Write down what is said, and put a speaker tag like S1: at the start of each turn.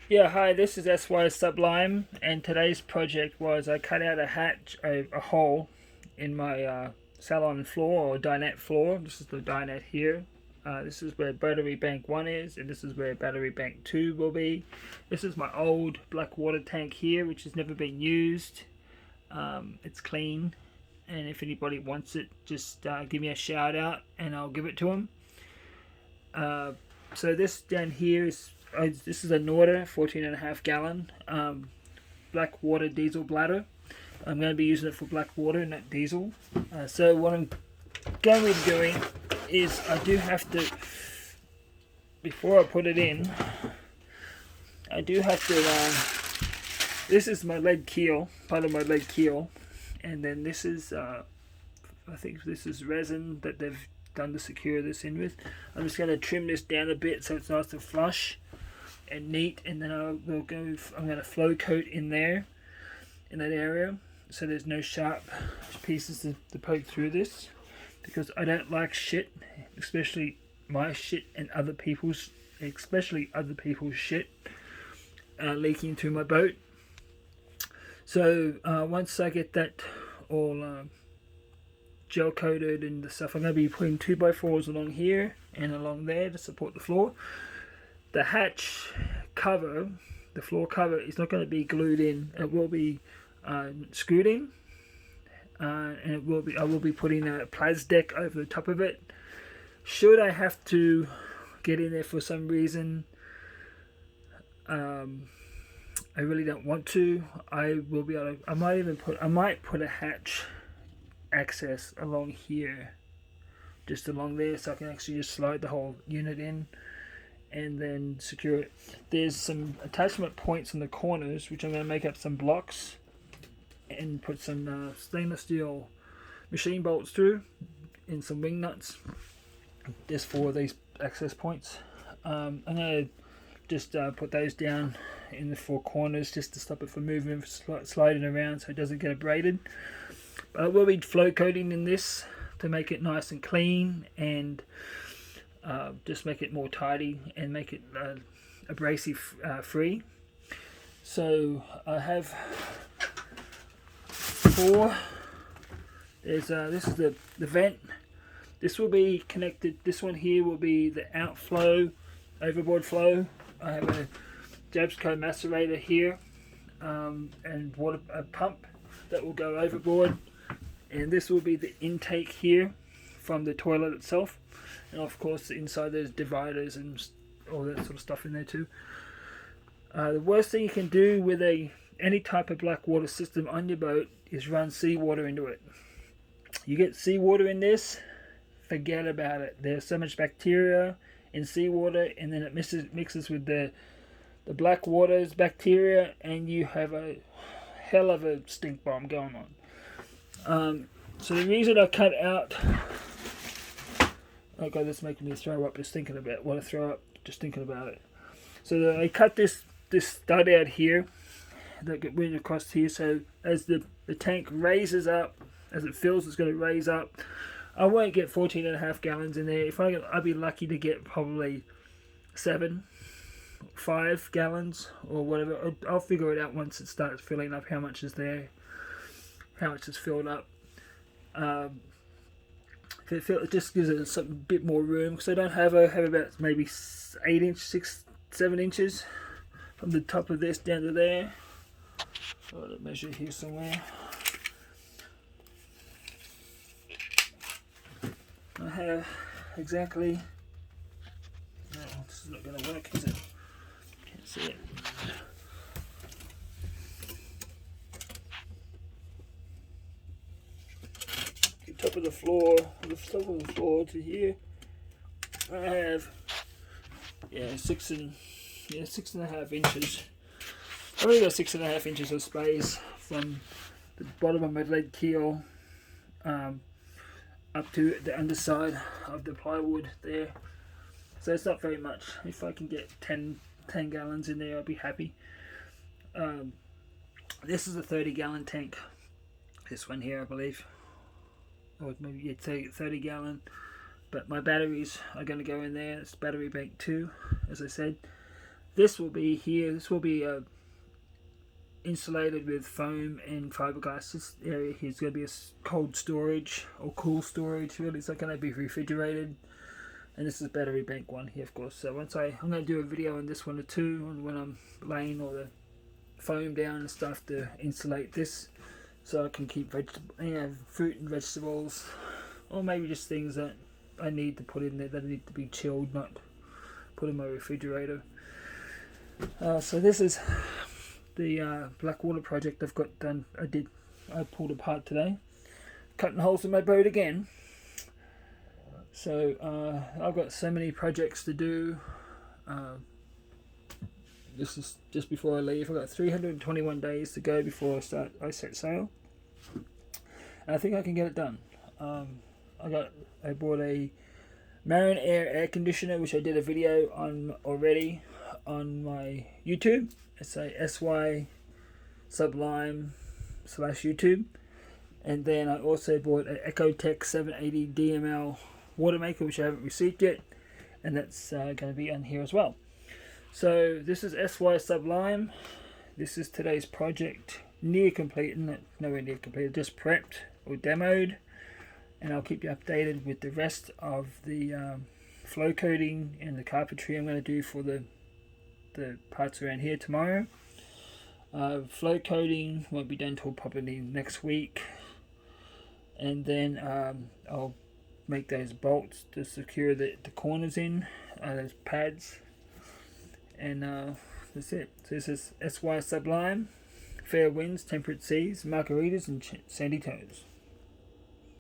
S1: Yeah, hi, this is SY Sublime, and today's project was I cut out a hole in my salon floor or dinette floor. This is the dinette here. This is where battery bank 1 is, and this is where battery bank 2 will be. This is my old black water tank here, which has never been used. It's clean, and if anybody wants it, just give me a shout out and I'll give it to them. So this down here is this is a Nauta 14.5 gallon black water diesel bladder. I'm going to be using it for black water, not diesel. So what I'm going to be doing is I do have to, before I put it in, I do have to, this is my lead keel, part of my lead keel, and then this is, I think this is resin that they've done to secure this in with. I'm just going to trim this down a bit so it's nice and flush and neat, and then I'm going to flow coat in there, in that area, so there's no sharp pieces to poke through this, because I don't like shit, especially my shit and other people's, shit leaking through my boat. So once I get that all gel coated and the stuff, I'm going to be putting 2x4s along here and along there to support the floor. The hatch cover, the floor cover, is not going to be glued in. It will be screwed in, and I will be putting a Plasdeck over the top of it. Should I have to get in there for some reason, I really don't want to, I will be able to, I might put a hatch access along here, just along there, so I can actually just slide the whole unit in and then secure it. There's some attachment points in the corners which I'm going to make up some blocks and put some stainless steel machine bolts through and some wing nuts just for these access points. I'm going to just put those down in the four corners just to stop it from moving, sliding around, so it doesn't get abraded. But I will be flow coating in this to make it nice and clean, and just make it more tidy and make it abrasive free. So I have four. This is the vent. This will be connected. This one here will be the outflow, overboard flow. I have a Jabsco macerator here, and a pump that will go overboard, and this will be the intake here from the toilet itself, and of course inside there's dividers and all that sort of stuff in there too. The worst thing you can do with any type of black water system on your boat is run seawater into it. You get seawater in this, forget about it. There's so much bacteria in seawater, and then it mixes with the black water's bacteria, and you have a hell of a stink bomb going on. So the reason I cut out, oh god, that's making me throw up just thinking about it. Want to throw up just thinking about it. So I cut this stud out here that went across here, so as the tank raises up, as it fills, it's going to raise up. I won't get 14.5 gallons in there. I'd be lucky to get probably 5 gallons or whatever. I'll figure it out once it starts filling up, how much is there, how much is filled up. It just gives it a bit more room, because I don't have about maybe 8 inch, 7 inches from the top of this down to there. I'll measure here somewhere. I have exactly. No, this is not going to work, is it? Can't see it. The top of the floor to here, I have 6.5 inches. I've only got 6.5 inches of space from the bottom of my lead keel up to the underside of the plywood there. So it's not very much. If I can get 10 gallons in there, I'll be happy. This is a 30-gallon tank. This one here, I believe. Or maybe 30 gallon. But my batteries are going to go in there. It's battery bank 2, as I said. this will be here. This will be insulated with foam and fiberglass. This area here is going to be a cold storage or cool storage. Really, it's not going to be refrigerated. And this is a battery bank one here, of course. So once I'm going to do a video on this one or two, on when I'm laying all the foam down and stuff to insulate this, so I can keep fruit and vegetables, or maybe just things that I need to put in there that need to be chilled, not put in my refrigerator. So this is the black water project I've got done. I pulled apart today, cutting holes in my boat again. So I've got so many projects to do. This is just before I leave. I've got 321 days to go before I set sail. And I think I can get it done. I bought a Marine air conditioner, which I did a video on already on my YouTube. It's a SY Sublime /YouTube. And then I also bought an Ecotech 780 DML water maker, which I haven't received yet, and that's going to be on here as well. So this is SY Sublime. This is today's project, near complete, nowhere near complete, just prepped or demoed, and I'll keep you updated with the rest of the flow coating and the carpentry I'm going to do for the parts around here tomorrow. Flow coating won't be done till probably next week, and then I'll make those bolts to secure the corners in, those pads, and that's it. So this is SY Sublime, fair winds, temperate seas, margaritas and sandy toes.